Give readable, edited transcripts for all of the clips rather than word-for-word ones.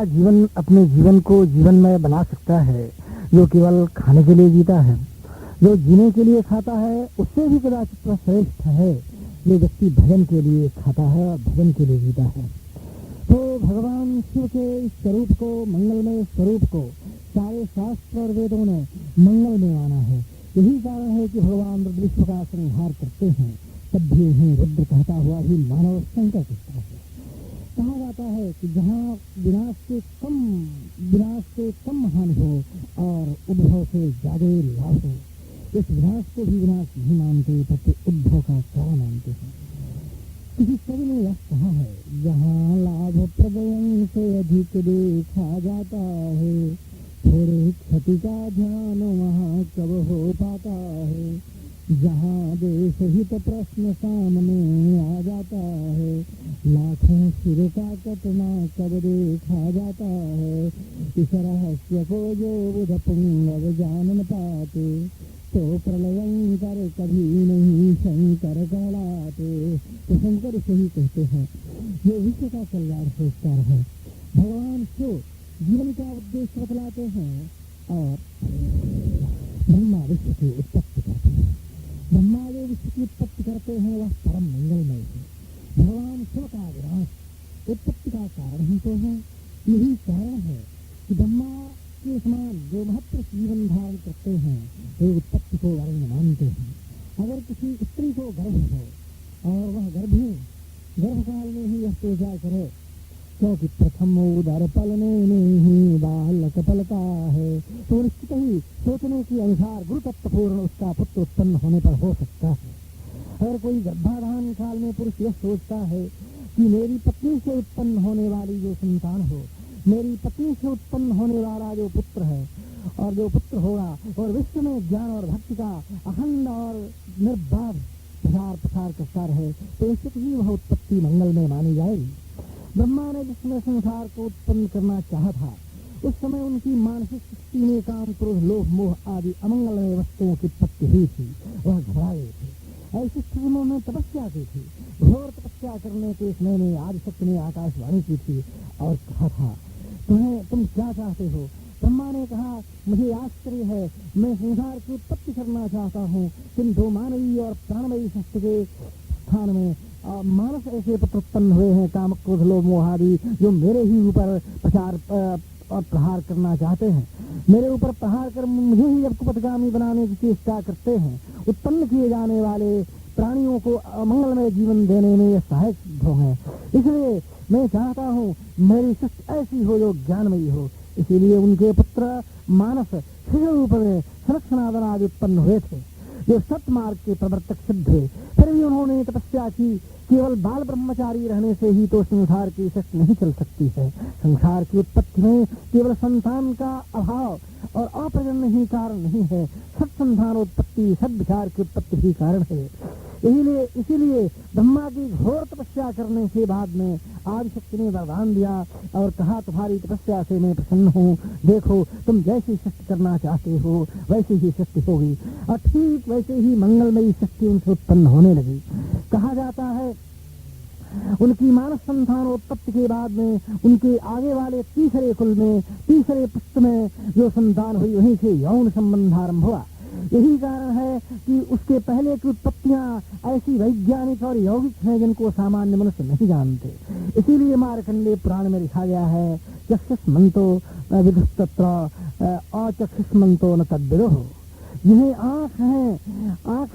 ऐसा जीवन अपने जीवन को जीवनमय बना सकता है जो केवल खाने के लिए जीता है, जो जीने के लिए खाता है उससे भी कदाचित वह श्रेष्ठ है जो व्यक्ति भजन के लिए खाता है और भजन के लिए जीता है। तो भगवान शिव के इस स्वरूप को, मंगलमय स्वरूप को सारे शास्त्र और वेदों ने मंगल में माना है। यही कारण है कि भगवान रुद्र विश्व का संहार करते हैं, तब भी उन्हें रुद्र कहता हुआ भी मानव शंका करता है। कहा जाता है कि जहाँ विनाश से कम हानि हो और उद्भव से ज्यादा लाभ हो, इस विनाश को भी विनाश नहीं मानते, तब उद्भव का कारण मानते हैं। किसी कवि ने यह कहा है, जहाँ लाभ प्रदयन से अधिक देखा जाता है, थोड़े क्षति का ध्यान वहाँ कब हो पाता है। जहाँ देश हित प्रश्न सामने आ जाता है, लाखों सिर का कटना कब देखा जाता है। इस रहस्य को जो बुध पुंगव जान न पाते, तो प्रलयंकर कभी नहीं शंकर कहलाते। तो शंकर से ही कहते हैं जो विश्व का कल्याण सोचता है। भगवान शिव जीवन का उद्देश्य बतलाते हैं और ब्रह्मा विश्व की उत्पत्ति करते हैं। ब्रह्मा जो विश्व की उत्पत्ति करते हैं वह परम मंगलमय है। भगवान शिव का विनाश उत्पत्ति का कारण ही तो है। यही कारण है कि ब्रह्मा के समान जो महत्व जीवन धारण करते हैं वे उत्पत्ति को वर्ण मानते हैं। अगर किसी स्त्री को गर्भ हो और वह गर्भकाल में ही यह पूजा करे, क्योंकि प्रथम उदर पलने में ही बालक पलता है, तो निश्चित ही सोचने के अनुसार गुरु तत्वपूर्ण उसका पुत्र उत्पन्न होने पर हो सकता है। अगर कोई गर्भाधान काल में पुरुष यह सोचता है कि मेरी पत्नी से उत्पन्न होने वाली जो संतान हो, मेरी पत्नी से उत्पन्न होने वाला जो पुत्र है और जो पुत्र होगा और विश्व में ज्ञान और भक्ति का अखंड और निर्बाध प्रसार करता रहे, तो निश्चित ही वह उत्पत्ति मंगल में मानी जाएगी। ब्रह्मा ने जिसमें संसार को उत्पन्न करना चाहा था, उस समय उनकी मानसिक शक्ति में काम, क्रोध, लोभ, मोह आदि अमंगलमय वस्तुओं की उत्पत्ति हुई थी। वह घबरा गए थे। ऐसी स्थिति में उन्होंने तपस्या की थी। घोर तपस्या करने के समय में आदिशक्ति ने आकाशवाणी की थी और कहा था, तुम क्या चाहते हो? ब्रह्मा ने कहा, मुझे आश्चर्य है, मैं संसार की उत्पत्ति करना चाहता हूँ, किंतु मानवीय और प्राणमयी शक्ति के स्थान में मानस ऐसे पुत्र उत्पन्न हुए हैं, कामक, क्रोध, लोभ, मोह आदि, जो मेरे ही ऊपर प्रचार और प्रहार करना चाहते हैं। मेरे ऊपर प्रहार कर मुझे ही अब कुपथगामी बनाने की चेष्टा करते हैं। उत्पन्न किए जाने वाले प्राणियों को मंगलमय जीवन देने में ये सहायक सिद्ध हैं। इसलिए मैं चाहता हूँ मेरी सृष्टि ऐसी हो जो ज्ञानमयी हो। इसीलिए उनके पुत्र मानस शीघ्र रूप में सनक सनातन आदि उत्पन्न हुए थे, जो सत्मार्ग के प्रवर्तक सिद्ध हुए। फिर भी उन्होंने तपस्या की। केवल बाल ब्रह्मचारी रहने से ही तो संसार की सृष्टि नहीं चल सकती है। संसार की उत्पत्ति में केवल संतान का अभाव और अप्रजनन ही कारण नहीं है, सत्संतानोत्पत्ति, सद्विचार की उत्पत्ति भी कारण है। इसीलिए ब्रह्मा की घोर तपस्या करने के बाद में आदिशक्ति ने वरदान दिया और कहा, तुम्हारी तपस्या से मैं प्रसन्न हूँ। देखो, तुम जैसी सृष्टि करना चाहते हो वैसी ही सृष्टि होगी। और ठीक वैसे ही मंगलमयी सृष्टि उनसे उत्पन्न होने लगी। कहा जाता है उनकी मानस संतानोत्पत्ति के बाद में उनके आगे वाले तीसरे कुल में, तीसरे पुष्ट में जो संतान हुई, वहीं से यौन संबंध आरंभ हुआ। यही कारण है कि उसके पहले की उत्पत्तियां ऐसी वैज्ञानिक और यौगिक हैं जिनको सामान्य मनुष्य नहीं जानते। इसीलिए मार्कंडेय पुराण में लिखा गया है, चक्षुष्मन्तो विदुस्तत्र अचक्षुष्मन्तो न तद्विदुः। यह आंखें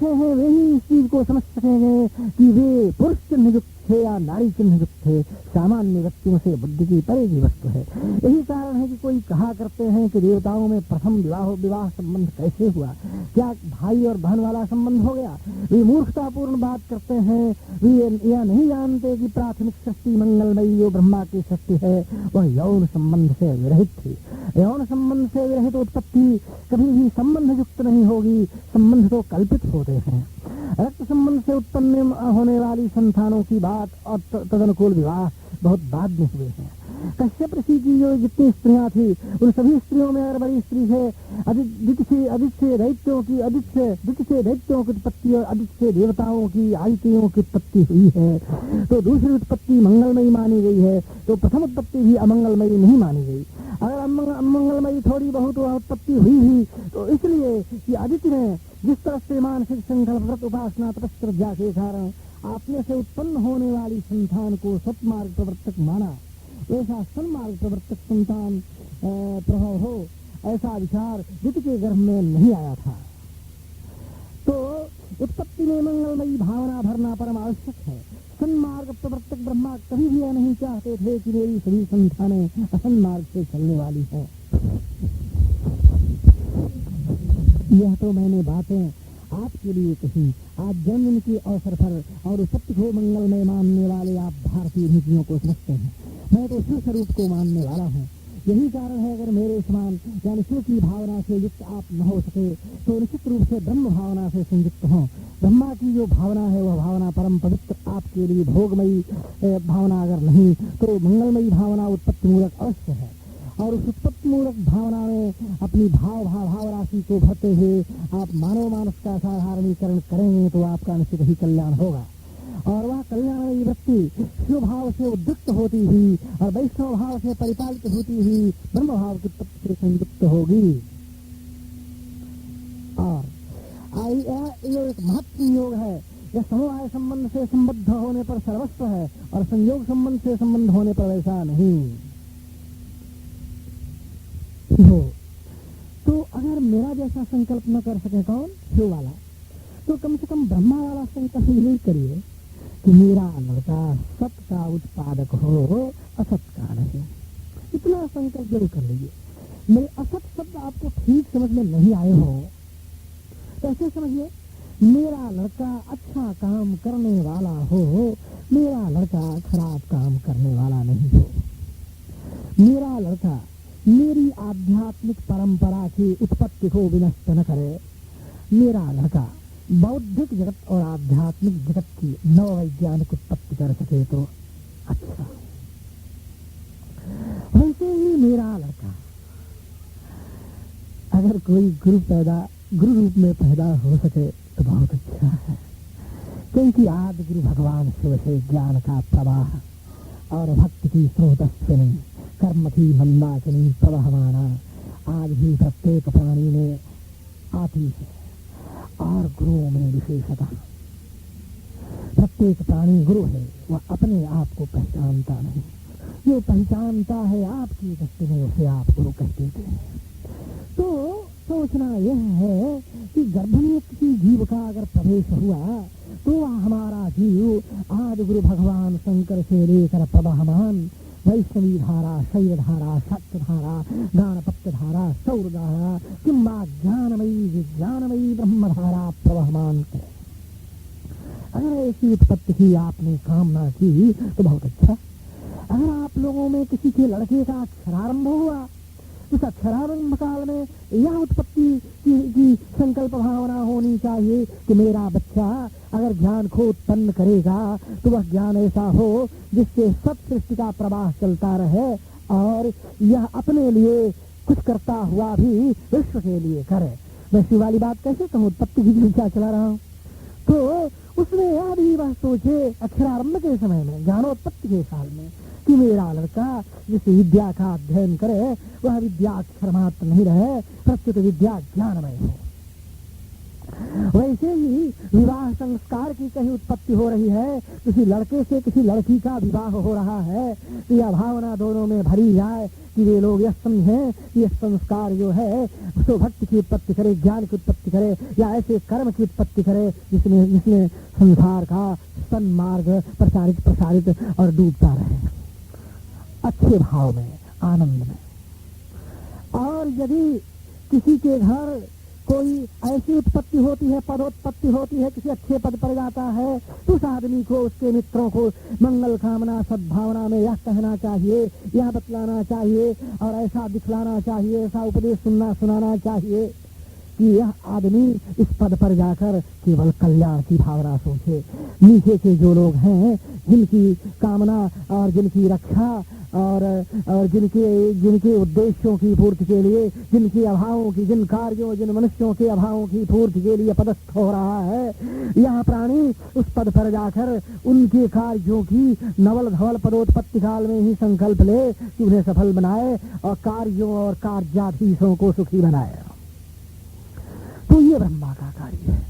हैं, वे ही इस चीज को समझ सकेंगे कि वे पुरुष चिन्ह युक्त थे या नारी चिन्ह युक्त थे। सामान्य व्यक्तियों से बुद्धि की परे की वस्तु है। यही कारण है कि कोई कहा करते हैं कि देवताओं में प्रथम विवाह संबंध कैसे हुआ, क्या भाई और बहन वाला संबंध हो गया। वे मूर्खतापूर्ण बात करते हैं। वे यह नहीं जानते कि प्राथमिक सृष्टि मंगलमयी जो ब्रह्मा की सृष्टि है वह यौन संबंध से विरहित थी। यौन संबंध से विरहित उत्पत्ति कभी भी संबंध युक्त नहीं होगी। संबंध तो कल्पित होते हैं। रक्त संबंध से उत्पन्न होने वाली संतानों की बात और तदनुकूल विवाह बहुत बाद में हुए हैं। कश्यप ऋषि की जो जितनी स्त्रियां थी उन सभी स्त्रियों में अगर बड़ी स्त्री है आदित्य से दैत्यों की उत्पत्ति और आदित्य से देवताओं की आदित्यों की उत्पत्ति हुई है तो दूसरी उत्पत्ति मंगलमयी मानी गई है, तो प्रथम उत्पत्ति भी अमंगलमयी नहीं मानी गई। अगर अमंगलमयी थोड़ी बहुत उत्पत्ति हुई भी तो इसलिए कि आदित्य ने जिस तरह से मानसिक संकल्प व्रत उपासना तपस्या के कारण आपने से उत्पन्न होने वाली संतान को सत्मार्ग प्रवर्तक माना, वैसा सन्मार्ग प्रवर्तक संतान प्रभाव हो, ऐसा विचार आदित्य के गर्भ में नहीं आया था। तो उत्पत्ति में मंगलमयी भावना भरना परम आवश्यक है। सन्मार्ग प्रवर्तक ब्रह्मा कभी भी यह नहीं चाहते थे कि मेरी सभी संतानें असन्मार्ग से चलने वाली हैं। यह तो मैंने बातें आपके लिए कही, आज जन्मदिन के अवसर पर और सत्य को मंगलमय मानने वाले आप भारतीय नीतियों को समझते हैं, मैं तो शिव स्वरूप को मानने वाला हूँ। यही कारण है अगर मेरे समान यानी शिव की भावना से युक्त आप न हो सके तो निश्चित रूप से ब्रह्म भावना से संयुक्त हों। ब्रह्मा की जो भावना है वह भावना परम पवित्र आपके लिए भोगमयी भावना अगर नहीं तो मंगलमयी भावना उत्पत्ति मूलक अवश्य है। और उस उत्पत्ति मूलक भावना में अपनी भाव राशि को भरते हुए आप मानव मानस का साधारणीकरण करेंगे तो आपका निश्चित ही कल्याण होगा। और वह कल्याणमयी वृत्ति शिव भाव से उद्युक्त होती हुई और वैष्णव भाव से परिपालित होती हुई ब्रह्म भाव की उत्पत्ति से संयुक्त होगी। और यह एक महत्वपूर्ण योग है। यह समवाय संबंध से संबद्ध होने पर सर्वस्व है और संयोग संबंध से संबंध होने पर वैसा नहीं हो। तो अगर मेरा जैसा संकल्प न कर सके कौन, शिव वाला, तो कम से कम ब्रह्मा वाला संकल्प यही करिए कि मेरा लड़का सत का उत्पादक हो, असत का नहीं। इतना संकल्प जरूर कर लीजिए। मेरे असत शब्द आपको ठीक समझ में नहीं आए हो तो ऐसे समझिए, मेरा लड़का अच्छा काम करने वाला हो, मेरा लड़का खराब काम करने वाला नहीं हो। मेरा लड़का मेरी आध्यात्मिक परंपरा की उत्पत्ति को विनष्ट न करे। मेरा लड़का बौद्धिक जगत और आध्यात्मिक जगत की नववैज्ञानिक उत्पत्ति कर सके तो अच्छा। वैसे ही मेरा लड़का अगर कोई गुरु रूप में पैदा हो सके तो बहुत अच्छा है, क्योंकि आदि गुरु भगवान शिव से ज्ञान का प्रवाह और भक्ति की स्रोतस्विनी कर्म की मंदाकिनी प्रवहमाना आज भी प्रत्येक प्राणी में आती है। और गुरुओं में विशेषतः प्रत्येक प्राणी गुरु है, वह अपने आप को पहचानता नहीं। जो पहचानता है आपकी दृष्टि में उसे आप गुरु कहते हैं। तो सोचना यह है कि गर्भ में किसी जीव का अगर प्रवेश हुआ तो वह हमारा जीव आदि गुरु भगवान शंकर से लेकर प्रवहमान वैष्णवी धारा, शैव धारा, सत्य धारा, गाणपत्य धारा, सौर धारा किंबा ज्ञानमयी विज्ञानमयी ब्रह्म धारा प्रवहमान करे। अगर ऐसी उत्पत्ति की आपने कामना की तो बहुत अच्छा। अगर आप लोगों में किसी के लड़के का अक्षरारंभ हुआ, उस अक्षरारंभ काल में यह उत्पत्ति की संकल्प भावना होनी चाहिए कि मेरा बच्चा अगर ज्ञान को उत्पन्न करेगा तो वह ज्ञान ऐसा हो जिससे सब सृष्टि का प्रवाह चलता रहे और यह अपने लिए कुछ करता हुआ भी विश्व के लिए करे। वैसी वाली बात कैसे कहूँ, उत्पत्ति की चर्चा चला रहा हूँ। तो उसने यह भी वह सोचे अक्षरारंभ के समय में, ज्ञानोत्पत्ति के साल में, कि मेरा लड़का जिस विद्या का अध्ययन करे वह विद्या अक्षर मात्र नहीं रहे, प्रस्तुत विद्या ज्ञानमय हो। वैसे ही विवाह संस्कार की कहीं उत्पत्ति हो रही है, किसी लड़के से किसी लड़की का विवाह हो रहा है, तो यह भावना दोनों में भरी जाए कि वे लोग यह समझें कि यह संस्कार जो है सो भक्ति की उत्पत्ति करे, ज्ञान की उत्पत्ति करे या ऐसे कर्म की उत्पत्ति करे जिसमें संसार का सन्मार्ग प्रसारित और डूबता रहे अच्छे भाव में, आनंद में। और यदि किसी के घर कोई ऐसी उत्पत्ति होती है, पदोत्पत्ति होती है, किसी अच्छे पद पर जाता है, तो उस आदमी को, उसके मित्रों को मंगल कामना सद्भावना में यह कहना चाहिए, यह बतलाना चाहिए और ऐसा दिखलाना चाहिए, ऐसा उपदेश सुनाना चाहिए कि यह आदमी इस पद पर जाकर केवल कल्याण की भावना सोचे। नीचे के जो लोग हैं, जिनकी कामना और जिनकी रक्षा और जिनके उद्देश्यों की पूर्ति के लिए, जिनके अभावों की, जिन कार्यों, जिन मनुष्यों के अभावों की पूर्ति के लिए पदस्थ हो रहा है, यह प्राणी उस पद पर जाकर उनके कार्यों की नवल धवल पदोत्पत्ति काल में ही संकल्प ले कि उन्हें सफल बनाए और कार्यों और कार्याधीशों को सुखी बनाए। तो ये ब्रह्मा का कार्य है।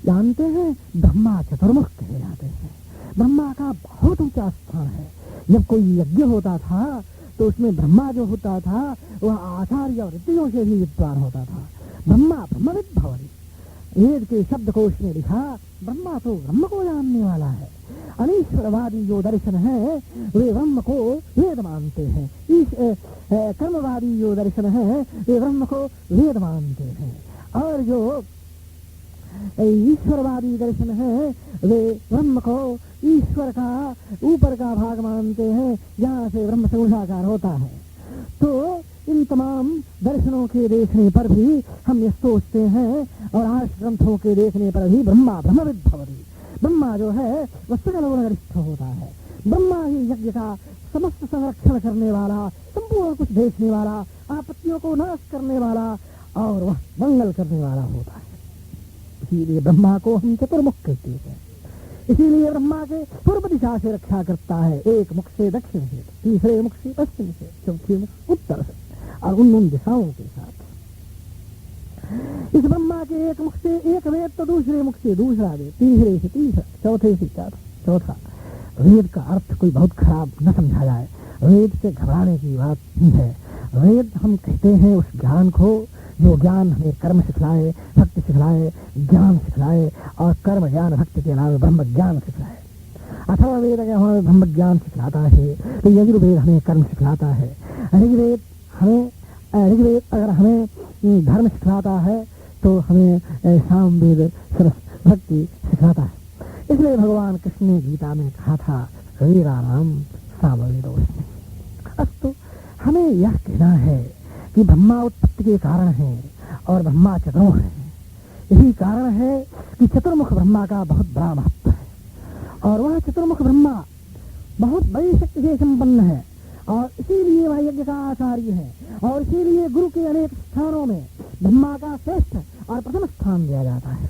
जानते हैं, ब्रह्मा चतुर्मुख कहे जाते हैं। ब्रह्मा का बहुत ऊंचा स्थान है। जब कोई यज्ञ होता था तो उसमें ब्रह्मा जो होता था वह आचार्य और ऋषियों से भी विद्वान होता था। ब्रह्मा ब्रह्मविद् भवति। वेद के शब्द को उसने लिखा, ब्रह्मा तो ब्रह्म को जानने वाला है। अनीश्वरवादी जो दर्शन है वे ब्रह्म को वेद मानते हैं। कर्मवादी जो दर्शन है वे ब्रह्म को वेद मानते हैं। और जो ईश्वरवादी दर्शन है वे ब्रह्म को ईश्वर का ऊपर का भाग मानते हैं, जहाँ से ब्रह्म से उजागर होता है। तो इन तमाम दर्शनों के देखने पर भी हम ये सोचते हैं, और आर्ष ग्रंथों के देखने पर भी ब्रह्मा ब्रह्मविद् भवति। ब्रह्मा जो है वह सकल गुणगरिष्ठ होता है। ब्रह्मा ही यज्ञ का समस्त संरक्षण करने वाला, संपूर्ण कुछ देखने वाला, आपत्तियों को नाश करने वाला और वह मंगल करने वाला होता है। इसीलिए ब्रह्मा को हम चतुर्मुख कहते हैं। इसीलिए ब्रह्मा के पूर्व दिशा से रक्षा करता है, एक मुख से दक्षिण से, तीसरे मुख से पश्चिम से, चौथे मुख उत्तर से, और उन दिशाओं के साथ। इस ब्रह्मा के एक मुख से एक वेद, तो दूसरे मुख से दूसरा वेद, तीसरे से तीसरा, चौथे से चौथा। वेद का अर्थ कोई बहुत खराब न समझा जाए। वेद से घबराने की बात नहीं है। वेद हम कहते हैं उस ज्ञान को जो ज्ञान हमें कर्म सिखलाए, भक्ति सिखलाए, ज्ञान सिखलाए, और कर्म ज्ञान भक्ति के नाम ब्रह्म ज्ञान सिखलाए। अथवा वेद अगर हमें ब्रह्म ज्ञान सिखलाता है तो यजुर्वेद हमें कर्म सिखलाता है। ऋग्वेद अगर हमें धर्म सिखलाता है तो हमें सामवेद भक्ति सिखलाता है। इसलिए भगवान कृष्ण ने गीता में कहा था, वीराणाम सामवेदोऽस्मि। अस्तु, हमें यह कहना है कि ब्रह्मा उत्पत्ति के कारण है और ब्रह्मा चतुर्मुख है। यही कारण है कि चतुर्मुख ब्रह्मा का बहुत बड़ा महत्व है, और वह चतुर्मुख ब्रह्मा बहुत बड़ी शक्ति से संपन्न है, और इसीलिए वह यज्ञ का आचार्य है, और इसीलिए गुरु के अनेक स्थानों में ब्रह्मा का श्रेष्ठ और प्रथम स्थान दिया जाता है।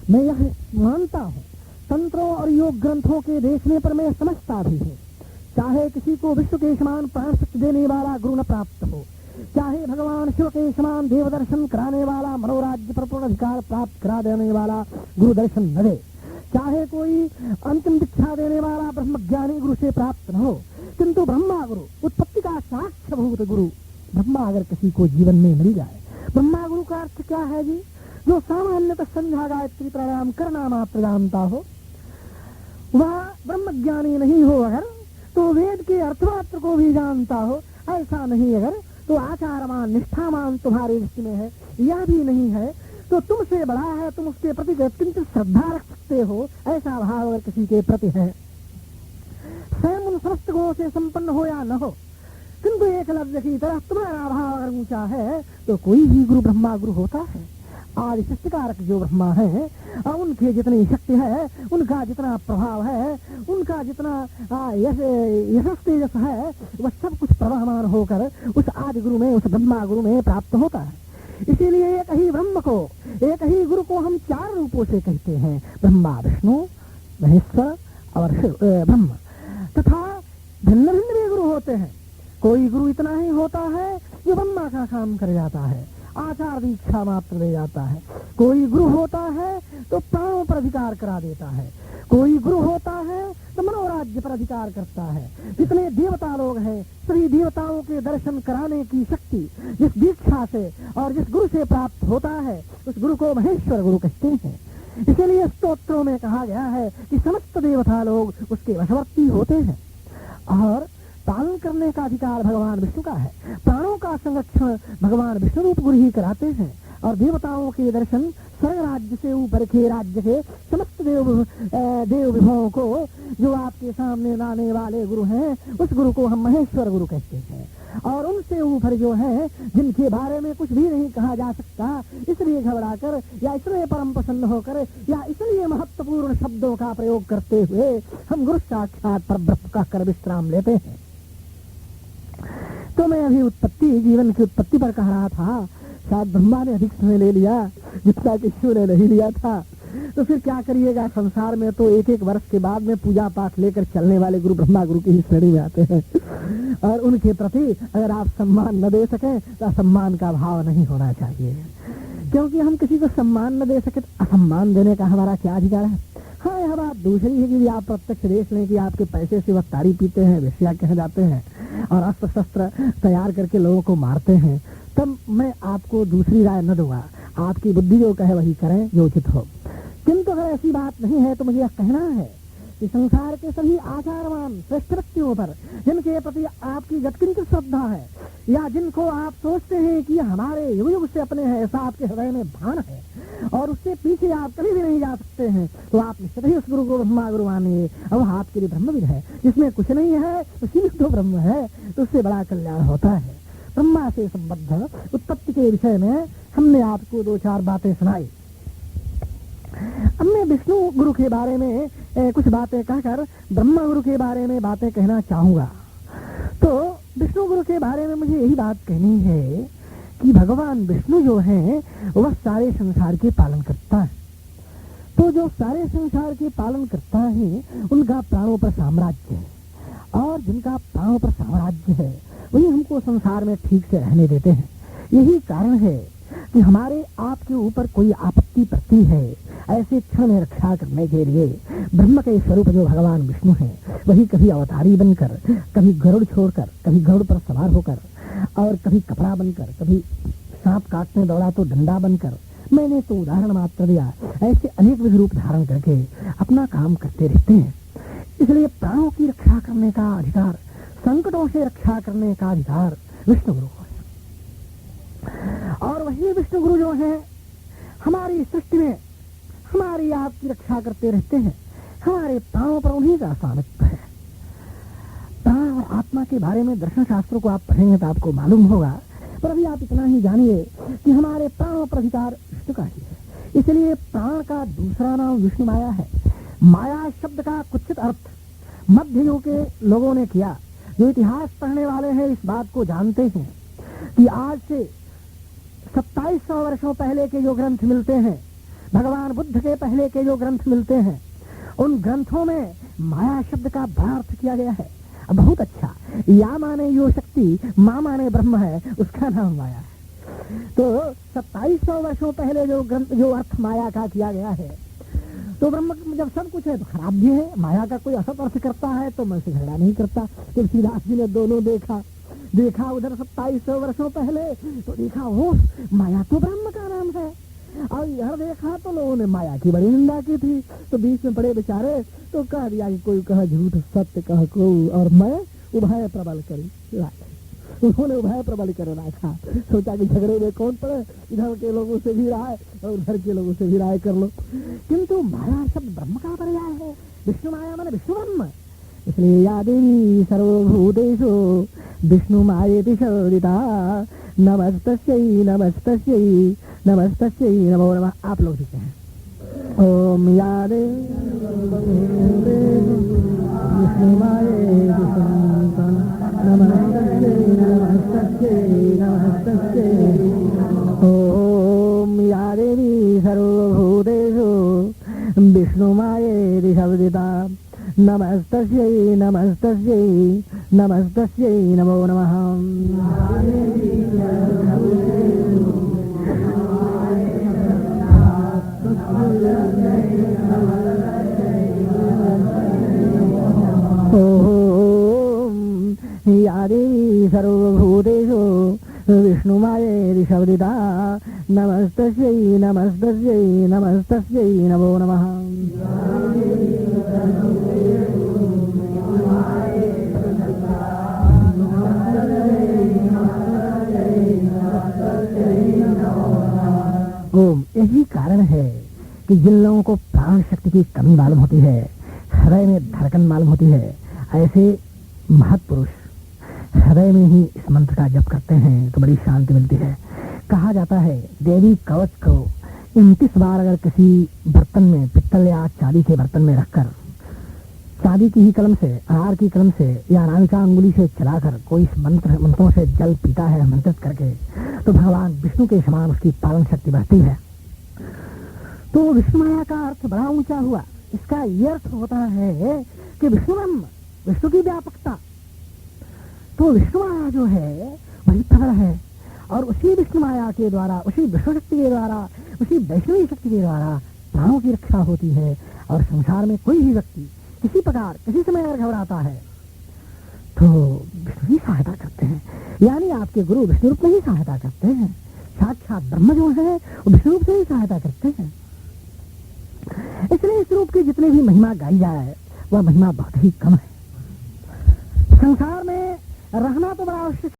मैं यह मानता हूँ, तंत्रों और योग ग्रंथों के देखने पर मैं समझता भी हूँ, चाहे किसी को विश्व के समान प्राण शक्ति देने वाला गुरु न प्राप्त हो, चाहे भगवान शिव के समान देव दर्शन कराने वाला, मनोराज्य पर पूर्ण अधिकार प्राप्त करा देने वाला गुरु दर्शन न दे, चाहे कोई अंतिम दीक्षा देने वाला ब्रह्मज्ञानी गुरु से प्राप्त न हो, किंतु ब्रह्मा गुरु, उत्पत्ति का साक्षाभूत गुरु ब्रह्मा अगर किसी को जीवन में मिल जाए, ब्रह्मा गुरु का अर्थ क्या है जी? जो सामान्यतः संध्या गायत्री प्राणायाम करना मात्र जानता हो, वह ब्रह्मज्ञानी नहीं हो अगर, तो वेद के अर्थमात्र को भी जानता हो, ऐसा नहीं अगर, तो आचारमान निष्ठामान तुम्हारे दृष्टि में है, यह भी नहीं है, तो तुमसे बड़ा है, तुम उसके प्रति किंतु श्रद्धा रख सकते हो, ऐसा भाव अगर किसी के प्रति है, स्वयं उन समस्त गुणों से संपन्न हो या न हो, किंतु एकलव्य की तरह तुम्हारा भाव अगर ऊंचा है, तो कोई भी गुरु ब्रह्मा गुरु होता है। आदि सृष्टिकारक जो ब्रह्मा है, उनकी जितनी शक्ति है, उनका जितना प्रभाव है, उनका जितना यशस तेजस है, वह सब कुछ प्रवाहमान होकर उस आदि गुरु में, उस ब्रह्मा गुरु में प्राप्त होता है। इसीलिए एक ही ब्रह्म को, एक ही गुरु को हम चार रूपों से कहते हैं, ब्रह्मा, विष्णु, महेश्वर और ब्रह्म। तथा भिन्न भिन्न भी गुरु होते हैं। कोई गुरु इतना ही होता है जो ब्रह्मा का काम कर जाता है, आचार दीक्षा मात्र दे जाता है। कोई गुरु होता है तो प्राणों पर अधिकार करा देता है, कोई गुरु होता है तो मनोराज्य पर अधिकार करता है। जितने देवता लोग हैं, सभी देवताओं के दर्शन कराने की शक्ति जिस दीक्षा से और जिस गुरु से प्राप्त होता है, उस गुरु को महेश्वर गुरु कहते हैं। इसलिए स्तोत्रों में कहा गया है कि समस्त देवता लोग उसके वशवर्ती होते हैं, और पालन करने का अधिकार भगवान विष्णु का है। प्राणों का संरक्षण भगवान विष्णु रूप गुरु ही कराते हैं, और देवताओं के दर्शन स्वर्ग राज्य से ऊपर के राज्य के समस्त देव विभवों को जो आपके सामने लाने वाले गुरु हैं, उस गुरु को हम महेश्वर गुरु कहते हैं। और उनसे ऊपर जो है जिनके बारे में कुछ भी नहीं कहा जा सकता, इसलिए घबराकर या इसलिए परम प्रसन्न होकर या इसलिए महत्वपूर्ण शब्दों का प्रयोग करते हुए हम गुरु साक्षात परब्रह्म का कर विश्राम लेते हैं। तो मैं अभी उत्पत्ति, जीवन की उत्पत्ति पर कह रहा था। शायद ब्रह्मा ने अधिक समय ले लिया जितना कि शिव ने नहीं लिया था। तो फिर क्या करिएगा, संसार में तो एक एक वर्ष के बाद में पूजा पाठ लेकर चलने वाले गुरु ब्रह्मा गुरु की ही श्रेणी में आते हैं, और उनके प्रति अगर आप सम्मान न दे सकें तो सम्मान का भाव नहीं होना चाहिए, क्योंकि हम किसी को सम्मान न दे सके तो असम्मान देने का हमारा क्या अधिकार है। हाँ, यह बात दूसरी है कि आप प्रत्यक्ष देख लें कि आपके पैसे से वह तारी पीते हैं, वेश्या कह जाते हैं और अस्त्र शस्त्र तैयार करके लोगों को मारते हैं, तब मैं आपको दूसरी राय न दूंगा। आपकी बुद्धि जो कहे वही करें जो उचित हो। किंतु अगर ऐसी बात नहीं है तो मुझे यह कहना है कि संसार के सभी आचारवान श्रेष्ठ व्यक्तियों पर जिनके प्रति आपकी गतकिंच श्रद्धा है, या जिनको आप सोचते हैं कि हमारे युग युग से अपने हैं, ऐसा आपके हृदय में भान है और उससे पीछे आप कभी भी नहीं जा सकते हैं, तो आप निश्चित ही उस गुरु को ब्रह्मा गुरु मानिए। अब आपके लिए ब्रह्मविद है, जिसमें कुछ नहीं है उसी तो ब्रह्म है, तो उससे बड़ा कल्याण होता है। ब्रह्मा से संबद्ध उत्पत्ति के विषय में हमने आपको दो चार बातें सुनाई। अब मैं विष्णु गुरु के बारे में कुछ बातें कहकर ब्रह्मा गुरु के बारे में बातें कहना चाहूंगा। तो विष्णु गुरु के बारे में मुझे यही बात कहनी है कि भगवान विष्णु जो है वह सारे संसार के पालन करता है। तो जो सारे संसार के पालन करता है उनका प्राणों पर साम्राज्य है, और जिनका प्राणों पर साम्राज्य है वही हमको संसार में ठीक से रहने देते हैं। यही कारण है कि हमारे आपके ऊपर कोई आपत्ति पड़ती है, ऐसे क्षण में रक्षा करने के लिए ब्रह्म के स्वरूप जो भगवान विष्णु है वही कभी अवतारी बनकर, कभी गरुड़ छोड़कर, कभी गरुड़ पर सवार होकर, और कभी कपड़ा बनकर, कभी सांप काटने दौड़ा तो डंडा बनकर, मैंने तो उदाहरण मात्र दिया, ऐसे अनेक विध रूप धारण करके अपना काम करते रहते हैं। इसलिए प्राणों की रक्षा करने का अधिकार, संकटों से रक्षा करने का अधिकार विष्णु गुरु को है। और वही विष्णु गुरु जो है हमारी सृष्टि में हमारी आपकी रक्षा करते रहते हैं। हमारे प्राणों पर उन्हीं का स्वामित्व है। प्राण और आत्मा के बारे में दर्शन शास्त्रों को आप पढ़ेंगे तो आपको मालूम होगा, पर अभी आप इतना ही जानिए कि हमारे प्राणों पर अधिकार विष्णु का ही है। इसलिए प्राण का दूसरा नाम विष्णु माया है। माया शब्द का कुछ अर्थ मध्य युग के लोगों ने किया। जो इतिहास पढ़ने वाले हैं इस बात को जानते हैं कि आज से 2700 वर्षों पहले के जो ग्रंथ मिलते हैं, भगवान बुद्ध के पहले के जो ग्रंथ मिलते हैं, उन ग्रंथों में माया शब्द का बड़ा अर्थ किया गया है। बहुत अच्छा, या माने यो शक्ति, माँ माने ब्रह्म है, उसका नाम माया है। तो 2700 वर्षों पहले जो ग्रंथ, जो अर्थ माया का किया गया है, तो ब्रह्म जब सब कुछ है तो खराब भी है। माया का कोई असत अर्थ करता है तो मैं से झगड़ा नहीं करता। तुलसीदास जी ने दोनों देखा उधर 2700 वर्षों पहले, तो देखा वो माया तो ब्रह्म का नाम है, और इधर देखा तो लोगों ने माया की बड़ी निंदा की थी। तो बीच में पड़े बेचारे तो कह दिया कि कोई कह झूठ सत्य कह को, और मैं उभय प्रबल करी लाख। उन्होंने उभय प्रबल कर रखा। सोचा कि झगड़े में कौन पड़े, इधर के लोगों से भी राय और उधर के लोगों से भी राय कर लो। किंतु माया शब्द ब्रह्म का पर्याय है। विष्णु माया माने विष्णु ब्रह्म। इसलिए या देवी सर्वभूतेषु विष्णु मायेति शोदिता नमस्तस्यै नमस्तस्यै नमस्तस्यै नमो नमः। आप लोग भी कहें ओम या देवी विष्णु मायेति शोदिता नमस्तस्यै नमस्तस्यै नमस्तस्यै। ओम या देवी सर्वभूतेषु विष्णु मायेति शोदिता नमस्तस्यै नमस्तस्यै नमस्तस्यै नमो नमः। ओम या देवी सर्वभूतेषु विष्णु मायेति शोदिता नमस्तस्यै नमस्तस्यै नमस्तस्यै नमो नमः। ओम, यही कारण है कि जिन लोगों को प्राण शक्ति की कमी मालूम होती है, हृदय में धड़कन मालूम होती है, ऐसे महत्पुरुष हृदय में ही इस मंत्र का जप करते हैं तो बड़ी शांति मिलती है। कहा जाता है देवी कवच को 29 बार अगर किसी बर्तन में, पित्तल या चांदी के बर्तन में रखकर चांदी की ही कलम से, अनार की कलम से या अनामिका अंगुली से चलाकर कोई इस मंत्रों से जल पीता है मंत्रित करके, तो भगवान विष्णु के समान उसकी पालन शक्ति बढ़ती है। तो विष्णु माया का अर्थ बड़ा ऊंचा हुआ। इसका यह अर्थ होता है कि विष्णु ब्रह्म, विष्णु की व्यापकता। तो विष्णु माया जो है बड़ी प्रबल है और उसी विष्णु माया के द्वारा, उसी विष्णु शक्ति के द्वारा, उसी वैष्णवी शक्ति के द्वारा प्राणों की रक्षा होती है। और संसार में कोई भी व्यक्ति किसी प्रकार किसी समय अगर घबराता है तो विष्णु ही सहायता करते हैं। यानी आपके गुरु विष्णु रूप में ही सहायता करते हैं। साक्षात ब्रह्म जो है वो विष्णु रूप से ही सहायता करते हैं। इसलिए इस रूप की जितनी भी महिमा गाई जाए वह महिमा बहुत ही कम है। संसार में रहना तो बड़ा आवश्यक